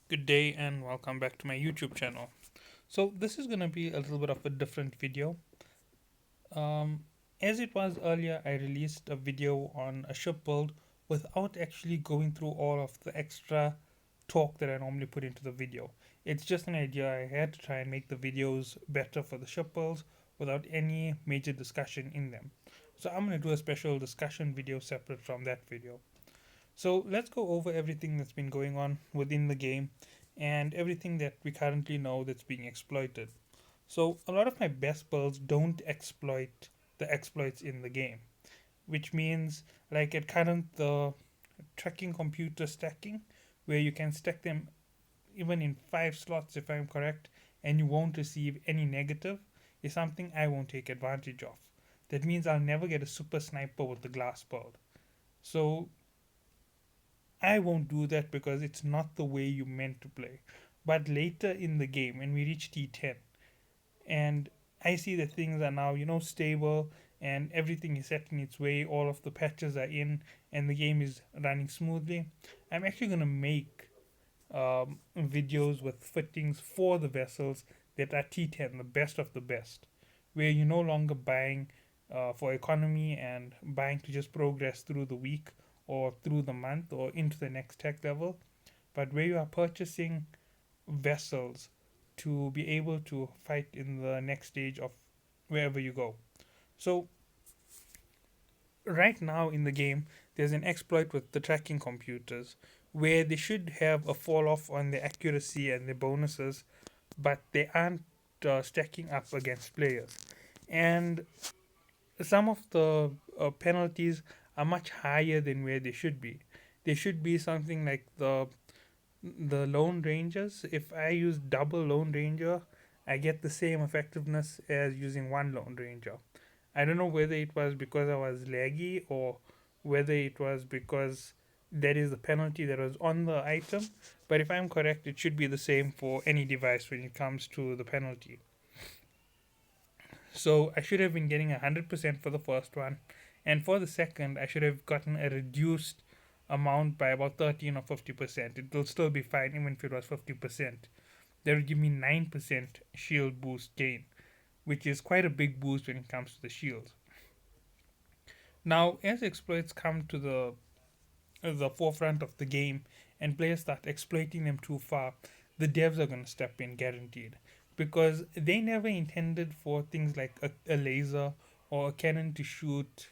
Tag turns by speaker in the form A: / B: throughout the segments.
A: Good day and welcome back to my YouTube channel. So this is going to be a little bit of a different video. Um, as it was earlier, I released a video on a ship build without actually going through all of the extra talk that I normally put into the video. It's just an idea I had to try and make the videos better for the ship builds without any major discussion in them. So I'm going to do a special discussion video separate from that video. So let's go over everything that's been going on within the game and everything that we currently know that's being exploited. So a lot of my best builds don't exploit the exploits in the game, which means like at current the tracking computer stacking, where you can stack them even in 5 slots if I'm correct, and you won't receive any negative, is something I won't take advantage of. That means I'll never get a super sniper with the glass build. So I won't do that because it's not the way you meant to play. But later in the game, when we reach T10, and I see that things are now, stable and everything is set in its way, all of the patches are in, and the game is running smoothly, I'm actually going to make videos with fittings for the vessels that are T10, the best of the best, where you're no longer buying for economy and buying to just progress through the week or through the month or into the next tech level, but where you are purchasing vessels to be able to fight in the next stage of wherever you go. So right now in the game, there's an exploit with the tracking computers where they should have a fall off on the accuracy and the bonuses, but they aren't stacking up against players. And some of the penalties are much higher than where they should be. They should be something like the Lone Rangers. If I use double Lone Ranger, I get the same effectiveness as using one Lone Ranger. I don't know whether it was because I was laggy or whether it was because that is the penalty that was on the item. But if I'm correct, it should be the same for any device when it comes to the penalty. So I should have been getting 100% for the first one, and for the second, I should have gotten a reduced amount by about 13 or 50%. It will still be fine even if it was 50%. That would give me 9% shield boost gain, which is quite a big boost when it comes to the shields. Now, as exploits come to the forefront of the game and players start exploiting them too far, the devs are going to step in guaranteed, because they never intended for things like a laser or a cannon to shoot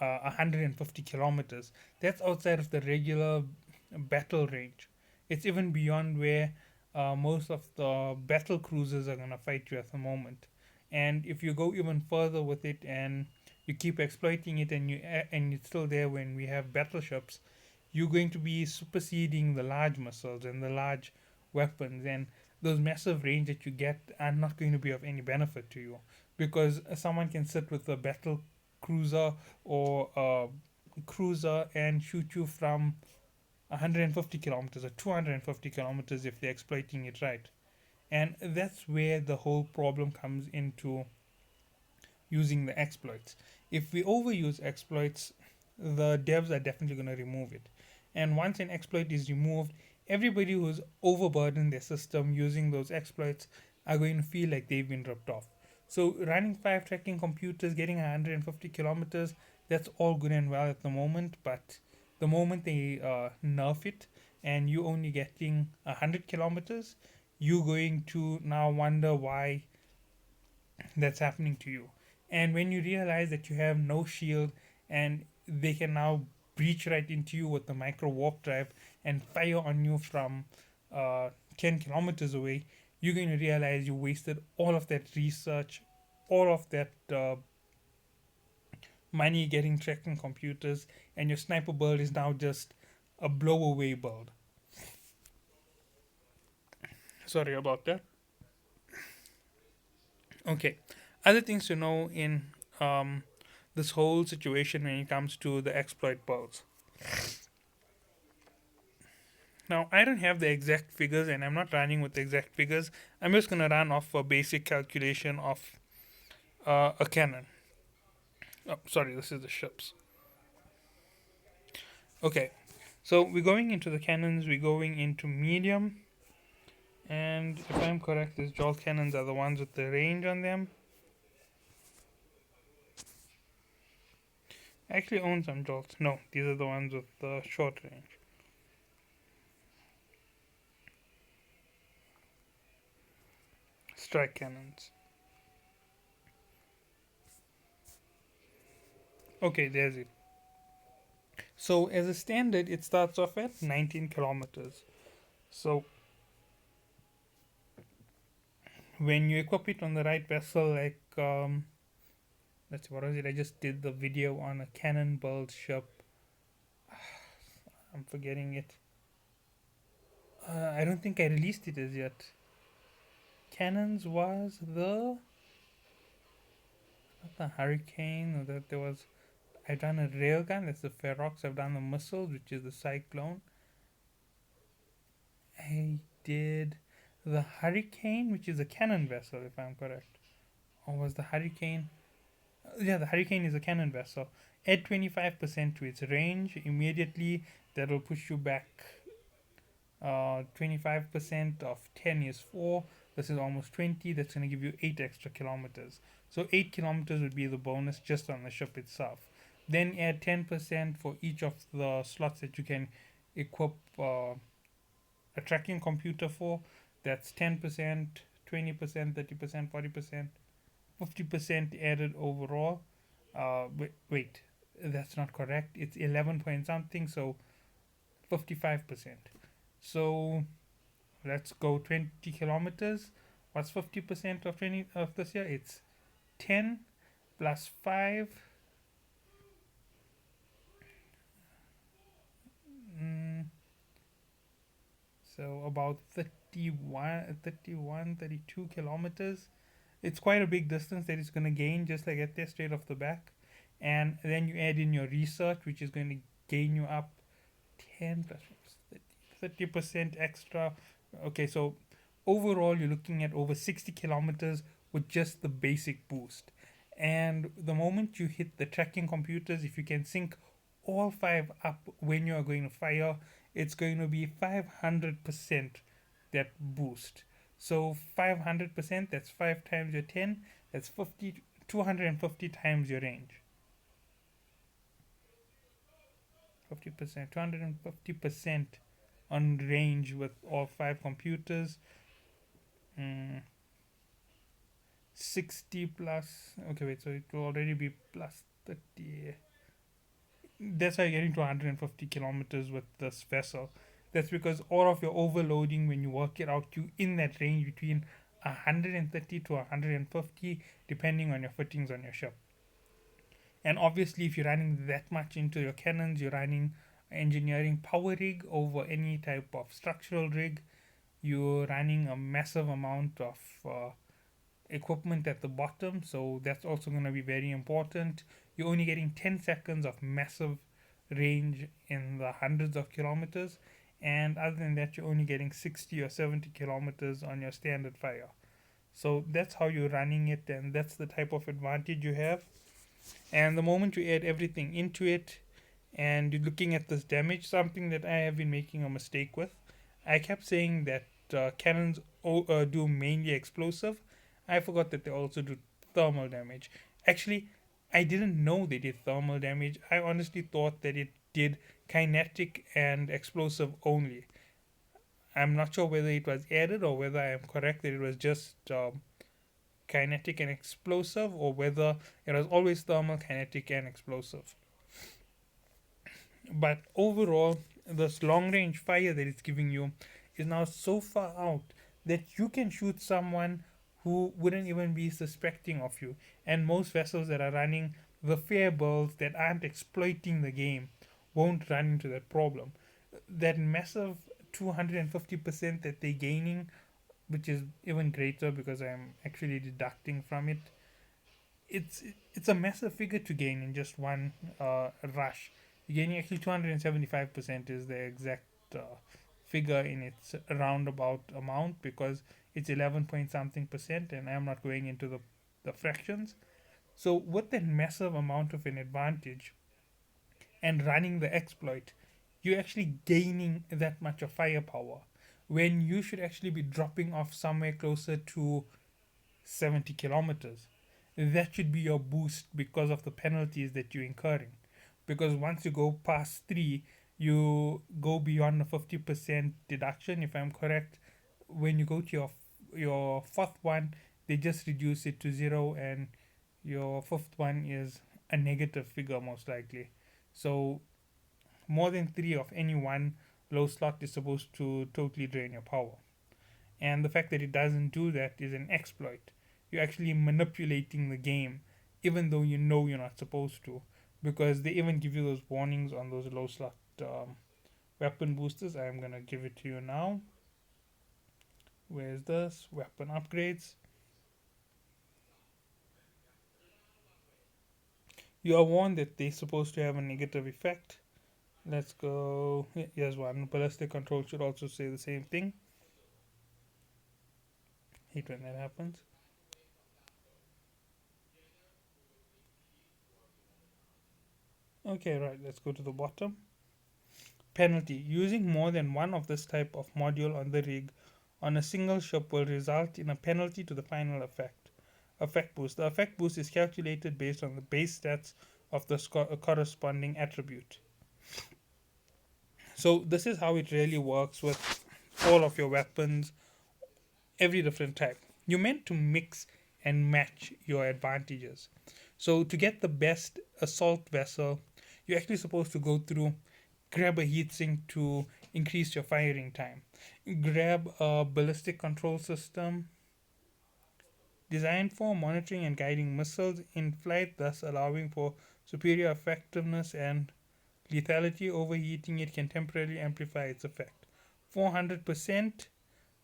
A: 150 kilometers. That's outside of the regular battle range. It's even beyond where most of the battle cruisers are going to fight you at the moment. And if you go even further with it and you keep exploiting it and it's still there when we have battleships, you're going to be superseding the large missiles and the large weapons, and those massive range that you get are not going to be of any benefit to you, because someone can sit with a battle cruiser or a cruiser and shoot you from 150 kilometers or 250 kilometers if they're exploiting it right. And that's where the whole problem comes into using the exploits. If we overuse exploits, the devs are definitely going to remove it. And once an exploit is removed, everybody who's overburdened their system using those exploits are going to feel like they've been ripped off. So running 5 tracking computers, getting 150 kilometers, that's all good and well at the moment. But the moment they nerf it and you only getting 100 kilometers, you're going to now wonder why that's happening to you. And when you realize that you have no shield and they can now breach right into you with the micro warp drive and fire on you from 10 kilometers away, you're going to realize you wasted all of that research, all of that money getting tracking computers, and your sniper build is now just a blow away build. Sorry about that. Okay. Other things to know in um, this whole situation when it comes to the exploit builds. Now, I don't have the exact figures and I'm not running with the exact figures. I'm just going to run off a basic calculation of a cannon. Oh, sorry, this is the ships. Okay. So we're going into the cannons, we're going into medium, and if I'm correct, these Jolt cannons are the ones with the range on them. I actually own some Jolts. No, these are the ones with the short range. Strike cannons. Okay, there's it. So as a standard, it starts off at 19 kilometers. So when you equip it on the right vessel, like let's see, what was it? I just did the video on a cannon build ship. I'm forgetting it. I don't think I released it as yet. Cannons was the not the Hurricane, or that there was. I've done a railgun. That's the Ferox. I've done the missiles, which is the Cyclone. I did the Hurricane, which is a cannon vessel, if I'm correct. Or was the Hurricane? Yeah, the Hurricane is a cannon vessel. Add 25% to its range immediately. That will push you back. 25% of 10 is 4. This is almost 20. That's going to give you 8 extra kilometers. So 8 kilometers would be the bonus just on the ship itself. Then add 10% for each of the slots that you can equip a tracking computer for. That's 10%, 20%, 30%, 40%, 50% added overall. Wait, that's not correct. It's 11 point something, so 55%. So let's go 20 kilometers. What's 50% of 20 of this year? It's 10 plus 5. Mm, so about 32 kilometers. It's quite a big distance that it's going to gain just like at there straight off the back. And then you add in your research, which is going to gain you up 10 plus 30% extra. Okay, so overall, you're looking at over 60 kilometers with just the basic boost. And the moment you hit the tracking computers, if you can sync all 5 up when you are going to fire, it's going to be 500% that boost. So 500%, that's 5 times your 10, that's 250 times your range. 50%, 250% on range with all 5 computers. Mm, 60 plus. Okay, wait, so it will already be plus 30. That's why you're getting to 150 kilometers with this vessel. That's because all of your overloading, when you work it out, you in that range between 130 to 150, depending on your fittings on your ship. And obviously, if you're running that much into your cannons, you're running engineering power rig over any type of structural rig. You're running a massive amount of equipment at the bottom, so that's also going to be very important. You're only getting 10 seconds of massive range in the hundreds of kilometers, and other than that, you're only getting 60 or 70 kilometers on your standard fire. So that's how you're running it, and that's the type of advantage you have. And the moment you add everything into it, and you're looking at this damage, something that I have been making a mistake with, I kept saying that cannons do mainly explosive. I forgot that they also do thermal damage. Actually, I didn't know they did thermal damage. I honestly thought that it did kinetic and explosive only. I'm not sure whether it was added or whether I am correct that it was just kinetic and explosive, or whether it was always thermal, kinetic, and explosive. But overall, this long range fire that it's giving you is now so far out that you can shoot someone who wouldn't even be suspecting of you. And most vessels that are running the fair builds that aren't exploiting the game won't run into that problem. That massive 250% that they're gaining, which is even greater because I'm actually deducting from it, it's it's a massive figure to gain in just one rush. You're gaining actually 275% is the exact figure in its roundabout amount, because it's 11 point something percent, and I'm not going into the fractions. So with that massive amount of an advantage and running the exploit, you're actually gaining that much of firepower when you should actually be dropping off somewhere closer to 70 kilometers. That should be your boost because of the penalties that you're incurring. Because once you go past 3, you go beyond the 50% deduction, if I'm correct. When you go to your fourth one, they just reduce it to 0, and your fifth one is a negative figure, most likely. So more than 3 of any one low slot is supposed to totally drain your power. And the fact that it doesn't do that is an exploit. You're actually manipulating the game, even though you know you're not supposed to, because they even give you those warnings on those low slot weapon boosters. I'm gonna give it to you now. Where's this? Weapon upgrades. You are warned that they're supposed to have a negative effect. Let's go. Here's one. Ballistic control should also say the same thing. Hate when that happens. Okay, right. Let's go to the bottom. Penalty. Using more than one of this type of module on the rig on a single ship will result in a penalty to the final effect. Effect boost. The effect boost is calculated based on the base stats of the corresponding attribute. So this is how it really works with all of your weapons, every different type. You're meant to mix and match your advantages. So to get the best assault vessel, you're actually supposed to go through, grab a heatsink to increase your firing time, grab a ballistic control system designed for monitoring and guiding missiles in flight, thus allowing for superior effectiveness and lethality. Overheating it can temporarily amplify its effect. 400%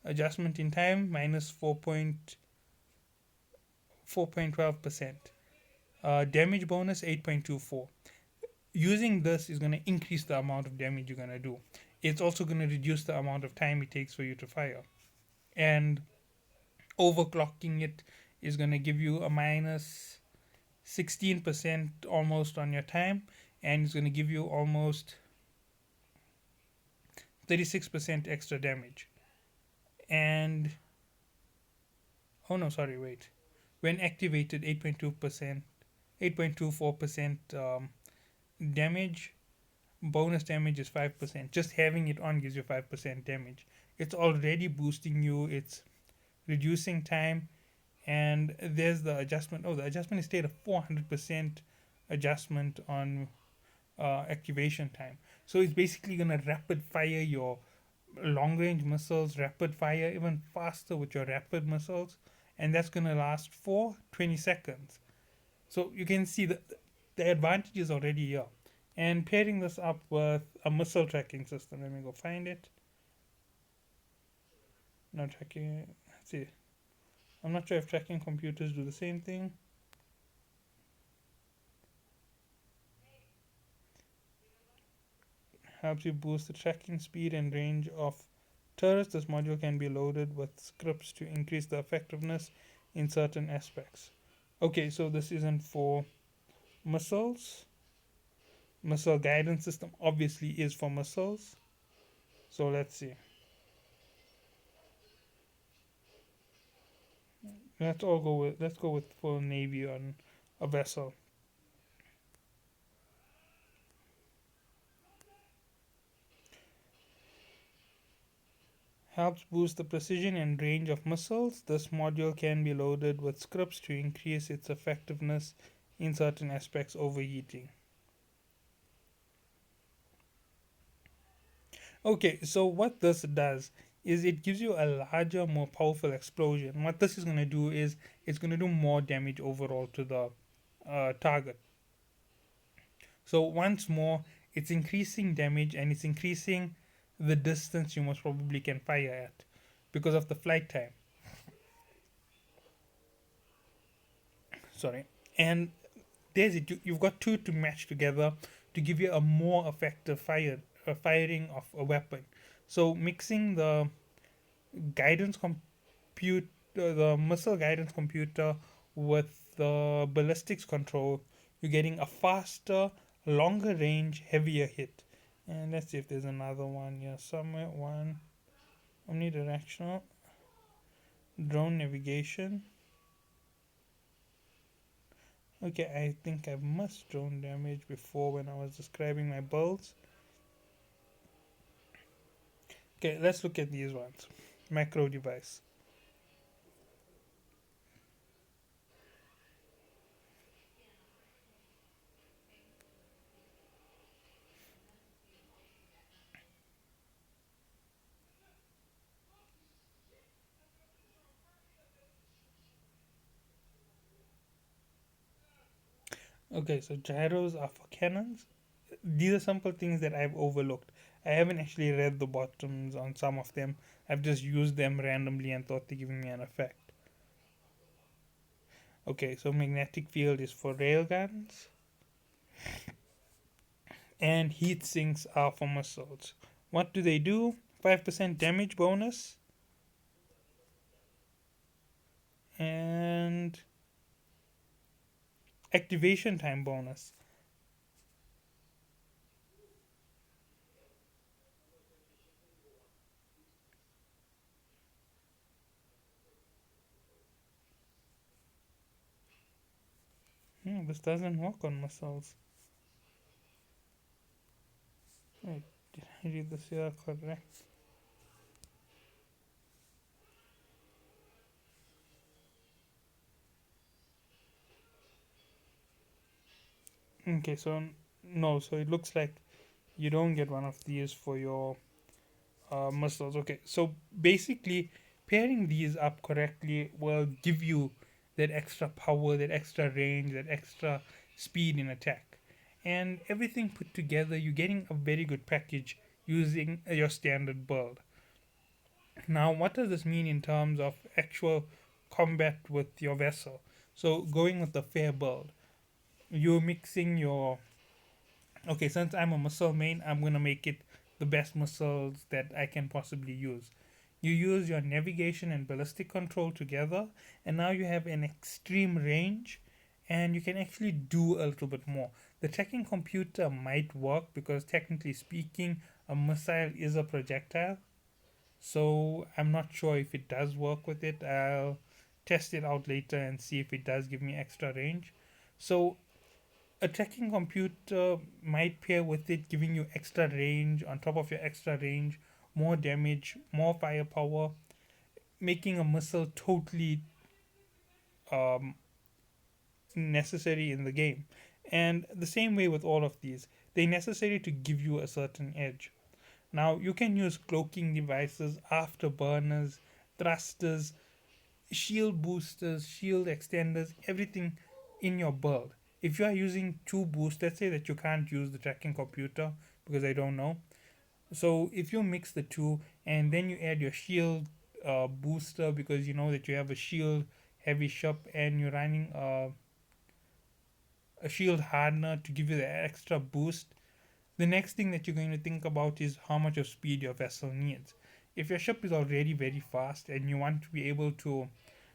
A: adjustment in time minus 4.12%. Damage bonus 8.24. Using this is going to increase the amount of damage you're going to do. It's also going to reduce the amount of time it takes for you to fire. And overclocking it is going to give you a minus 16% almost on your time, and it's going to give you almost 36% extra damage. And oh no, sorry, wait. When activated, 8.2%, 8.24% damage. Bonus damage is 5%. Just having it on gives you 5% damage. It's already boosting you. It's reducing time, and there's the adjustment. Oh, the adjustment is stayed a 400% adjustment on activation time. So it's basically gonna rapid fire your long range missiles, rapid fire even faster with your rapid missiles, and that's gonna last for 20 seconds. So you can see that the advantage is already here. And pairing this up with a missile tracking system, let me go find it. No tracking. Let's see. I'm not sure if tracking computers do the same thing. Helps you boost the tracking speed and range of turrets. This module can be loaded with scripts to increase the effectiveness in certain aspects. Okay, so this isn't for missiles. Missile guidance system obviously is for missiles. So let's see. Let's go with full navy on a vessel. Helps boost the precision and range of missiles. This module can be loaded with scripts to increase its effectiveness in certain aspects, overheating. Okay, so what this does is it gives you a larger, more powerful explosion. What this is going to do is it's going to do more damage overall to the target. So once more, it's increasing damage and it's increasing the distance you most probably can fire at because of the flight time. Sorry. And there's it. You've got two to match together to give you a more effective firing of a weapon. So mixing the guidance compute the missile guidance computer with the ballistics control, you're getting a faster, longer range, heavier hit. And let's see if there's another one here somewhere. One omnidirectional drone navigation. Okay, I think I've missed drone damage before when I was describing my builds. Okay, let's look at these ones. Macro device. Okay, so gyros are for cannons. These are simple things that I've overlooked. I haven't actually read the bottoms on some of them. I've just used them randomly and thought they're giving me an effect. Okay, so magnetic field is for railguns, and heat sinks are for missiles. What do they do? 5% damage bonus and activation time bonus. This doesn't work on missiles. Wait, did I read this here correct? Okay, so no, so it looks like you don't get one of these for your missiles. Okay, so basically, pairing these up correctly will give you that extra power, that extra range, that extra speed in attack. And everything put together, you're getting a very good package using your standard build. Now, what does this mean in terms of actual combat with your vessel? So, going with the fair build, you're mixing your. Okay, since I'm a missile main, I'm gonna make it the best missiles that I can possibly use. You use your navigation and ballistic control together, and now you have an extreme range, and you can actually do a little bit more. The tracking computer might work because, technically speaking, a missile is a projectile, so I'm not sure if it does work with it. I'll test it out later and see if it does give me extra range. So a tracking computer might pair with it, giving you extra range on top of your extra range, more damage, more firepower, making a missile totally um, necessary in the game. And the same way with all of these, they're necessary to give you a certain edge. Now, you can use cloaking devices, afterburners, thrusters, shield boosters, shield extenders, everything in your build. If you are using two boosts, let's say that you can't use the tracking computer because I don't know. So if you mix the two and then you add your shield booster because you know that you have a shield heavy ship and you're running a shield hardener to give you the extra boost, the next thing that you're going to think about is how much of speed your vessel needs. If your ship is already very fast and you want to be able to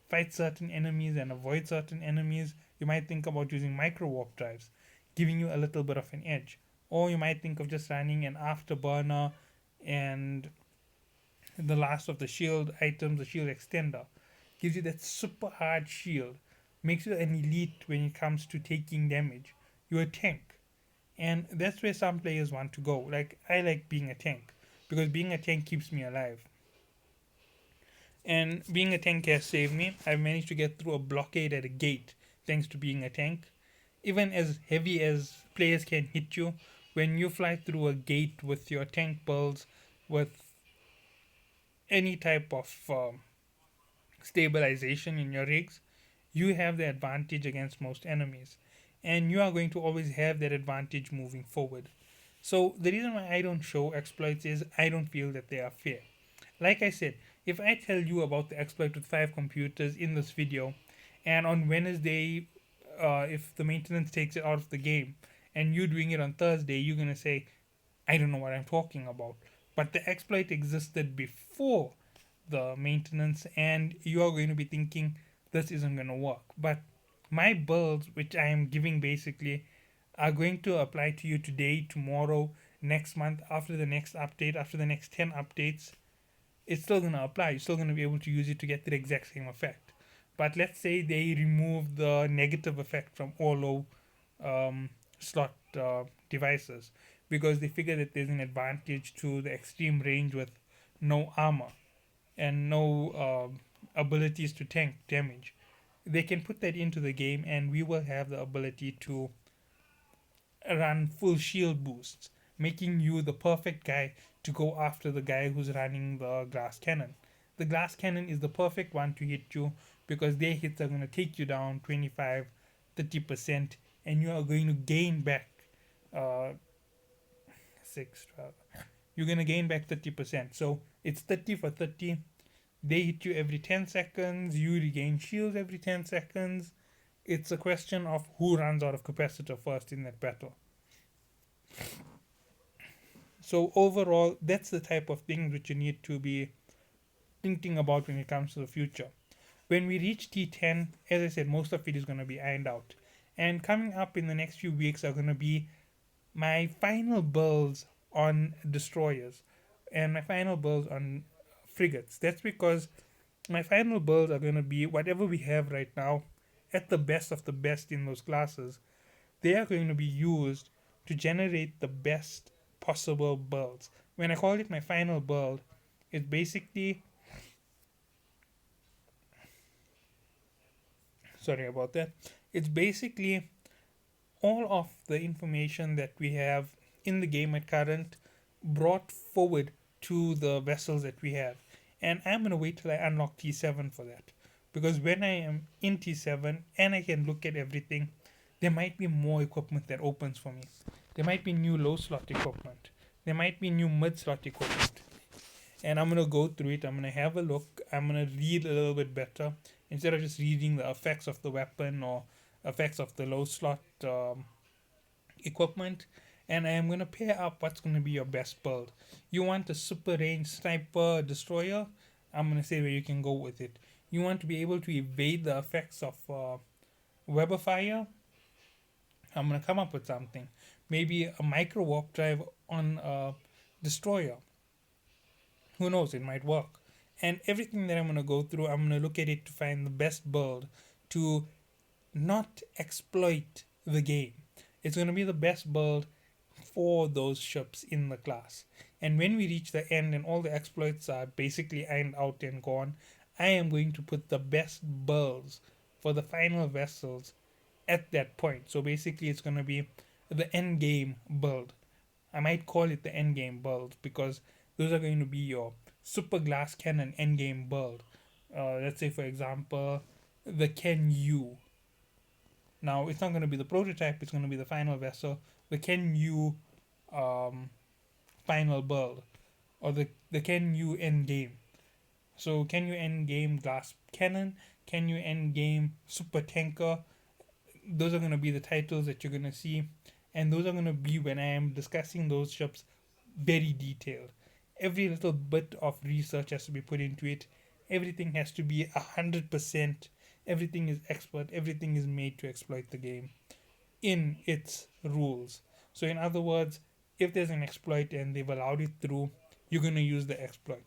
A: fight certain enemies and avoid certain enemies, you might think about using micro warp drives, giving you a little bit of an edge. Or you might think of just running an afterburner and the last of the shield items, the shield extender. Gives you that super hard shield. Makes you an elite when it comes to taking damage. You're a tank. And that's where some players want to go. Like, I like being a tank. Because being a tank keeps me alive. And being a tank has saved me. I've managed to get through a blockade at a gate thanks to being a tank. Even as heavy as players can hit you, when you fly through a gate with your tank builds, with any type of stabilization in your rigs, you have the advantage against most enemies. And you are going to always have that advantage moving forward. So the reason why I don't show exploits is I don't feel that they are fair. Like I said, if I tell you about the exploit with 5 computers in this video, and on Wednesday, if the maintenance takes it out of the game, and you doing it on Thursday, you're gonna say, I don't know what I'm talking about. But the exploit existed before the maintenance, and you are going to be thinking this isn't gonna work. But my builds, which I am giving basically, are going to apply to you today, tomorrow, next month, after the next update, after the next 10 updates, it's still going to apply. You're still going to be able to use it to get the exact same effect. But let's say they remove the negative effect from all low slot devices because they figure that there's an advantage to the extreme range with no armor and no abilities to tank damage. They can put that into the game, and we will have the ability to run full shield boosts, making you the perfect guy to go after the guy who's running the glass cannon. The glass cannon is the perfect one to hit you because their hits are going to take you down 25, 30%, and you are going to gain back uh, 6, 12. You're going to gain back 30%. So it's 30 for 30. They hit you every 10 seconds. You regain shields every 10 seconds. It's a question of who runs out of capacitor first in that battle. So overall, that's the type of thing which you need to be thinking about when it comes to the future. When we reach T10, as I said, most of it is going to be ironed out. And coming up in the next few weeks are going to be my final builds on destroyers and my final builds on frigates. That's because my final builds are going to be whatever we have right now at the best of the best in those classes. They are going to be used to generate the best possible builds. When I call it my final build, it's basically, sorry about that, it's basically all of the information that we have in the game at current brought forward to the vessels that we have. And I'm going to wait till I unlock T7 for that. Because when I am in T7 and I can look at everything, there might be more equipment that opens for me. There might be new low slot equipment. There might be new mid slot equipment. And I'm going to go through it. I'm going to have a look. I'm going to read a little bit better instead of just reading the effects of the weapon or effects of the low slot equipment. And I am going to pair up what's going to be your best build. You want a super range sniper destroyer? I'm going to say where you can go with it. You want to be able to evade the effects of web of fire? I'm going to come up with something. Maybe a micro warp drive on a destroyer. Who knows, it might work. And everything that I'm going to go through, I'm going to look at it to find the best build to not exploit the game. It's going to be the best build for those ships in the class. And when we reach the end and all the exploits are basically ironed out and gone, I am going to put the best builds for the final vessels at that point. So basically, it's going to be the end game build. I might call it the end game build because those are going to be your super glass cannon end game build. Let's say, for example, the Ken U. Now, it's not going to be the prototype, it's going to be the final vessel. The Ken U final build, or the Ken U end game. So, Ken U end game glass cannon, Ken U end game super tanker. Those are going to be the titles that you're going to see, and those are going to be when I am discussing those ships very detailed. Every little bit of research has to be put into it. Everything has to be 100%. Everything is expert. Everything is made to exploit the game in its rules. So, in other words, if there's an exploit and they've allowed it through, you're going to use the exploit.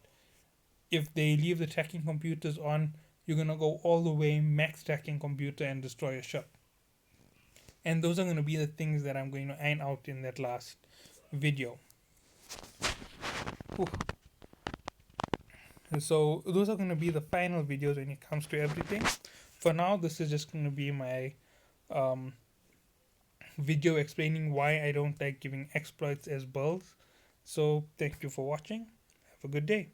A: If they leave the tracking computers on, you're going to go all the way max tracking computer and destroy a ship. And those are going to be the things that I'm going to iron out in that last video. Whew. So those are going to be the final videos when it comes to everything. For now, this is just going to be my video explaining why I don't like giving exploits as builds. So thank you for watching. Have a good day.